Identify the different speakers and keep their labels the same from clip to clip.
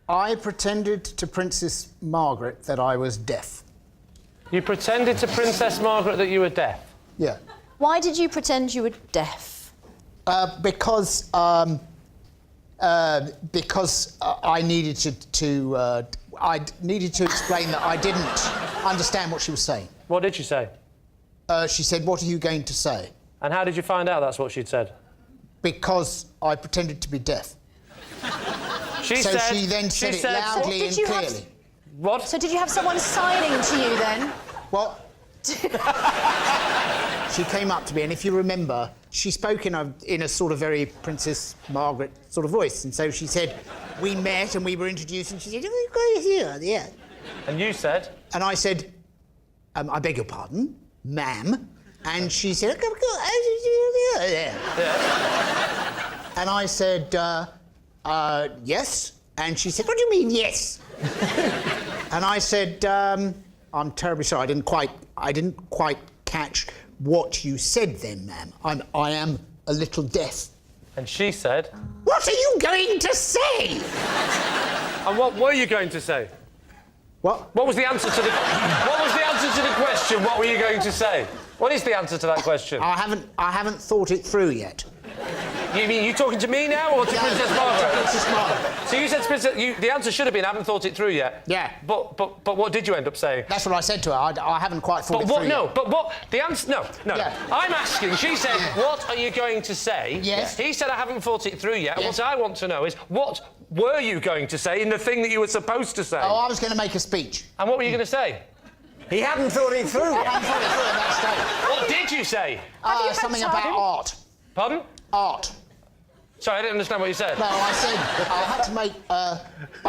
Speaker 1: I pretended to Princess Margaret that I was deaf.
Speaker 2: You pretended to Princess Margaret that you were deaf?
Speaker 1: Yeah.
Speaker 3: Why did you pretend you were deaf?
Speaker 1: Because I needed I needed to explain that I didn't understand what she was saying.
Speaker 2: What did she say?
Speaker 1: She said, "What are you going to say?"
Speaker 2: And how did you find out that's what she'd said?
Speaker 1: Because I pretended to be deaf.
Speaker 2: She
Speaker 1: so
Speaker 2: said,
Speaker 1: she then said it loudly and clearly.
Speaker 2: What?
Speaker 3: So did you have someone signing to you then?
Speaker 1: What? She came up to me, and if you remember, she spoke in a sort of very Princess Margaret sort of voice, and so she said, we met and we were introduced, and she said, "Oh, here, yeah."
Speaker 2: And you said?
Speaker 1: And I said, "I beg your pardon, ma'am." And she said, yeah. And I said, yes. And she said, "What do you mean, yes?" And I said, "I'm terribly sorry. I didn't quite catch what you said then, ma'am. I am a little deaf."
Speaker 2: And she said,
Speaker 1: "What are you going to say?"
Speaker 2: And what were you going to say?
Speaker 1: What?
Speaker 2: What was the answer to the... What was the answer to the question? What were you going to say? What is the answer to that question?
Speaker 1: I haven't thought it through yet.
Speaker 2: You mean you talking to me now or to Princess Margaret?
Speaker 1: To Princess Margaret.
Speaker 2: So you said the answer should have been, "I haven't thought it through yet."
Speaker 1: Yeah.
Speaker 2: But what did you end up saying?
Speaker 1: That's what I said to her. I haven't quite thought it through
Speaker 2: No,
Speaker 1: yet.
Speaker 2: but what... The answer... No.
Speaker 1: Yeah.
Speaker 2: I'm asking. She said, "What are you going to say?"
Speaker 1: Yes.
Speaker 2: He said, "I haven't thought it through yet."
Speaker 1: Yes.
Speaker 2: And what I want to know is, what were you going to say in the thing that you were supposed to say?
Speaker 1: Oh, I was going to make a speech.
Speaker 2: And what were you going to say?
Speaker 4: He hadn't thought it through.
Speaker 1: I hadn't thought it through at that stage.
Speaker 2: What did you say?
Speaker 1: Something about art.
Speaker 2: Pardon?
Speaker 1: Art.
Speaker 2: Sorry, I didn't understand what you said.
Speaker 1: No, I said I had to make...
Speaker 2: Oh,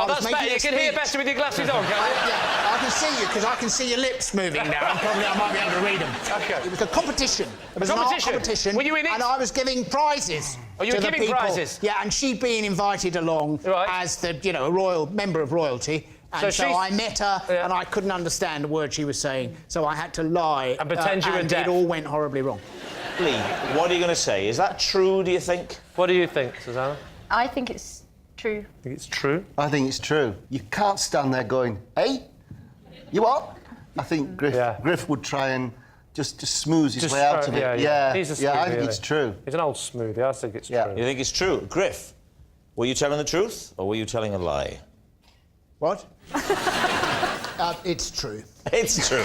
Speaker 2: that's better. You can hear better with your glasses on, can't you?
Speaker 1: Yeah, I can see you, because I can see your lips moving now, and probably I might be able to read them.
Speaker 2: OK.
Speaker 1: It was a competition. It was an art competition.
Speaker 2: Were you in it?
Speaker 1: And I was giving prizes.
Speaker 2: Oh, you were giving prizes?
Speaker 1: Yeah, and she'd been invited along as the, a member of royalty. And so I met her, and I couldn't understand a word she was saying, so I had to lie.
Speaker 2: And pretend you were deaf.
Speaker 1: And it all went horribly wrong.
Speaker 4: Lee, what are you going to say? Is that true, do you think?
Speaker 2: What do you think, Susanna?
Speaker 3: I think it's true.
Speaker 2: Think it's true?
Speaker 5: I think it's true. You can't stand there going, "Hey, you what?" I think Griff would try and just smooth his way out of it.
Speaker 2: Yeah. He's a smoothie,
Speaker 5: I think it's true.
Speaker 2: He's an old smoothie. I think it's true.
Speaker 4: You think it's true? Griff, were you telling the truth or were you telling a lie?
Speaker 1: What? It's true.
Speaker 4: It's true.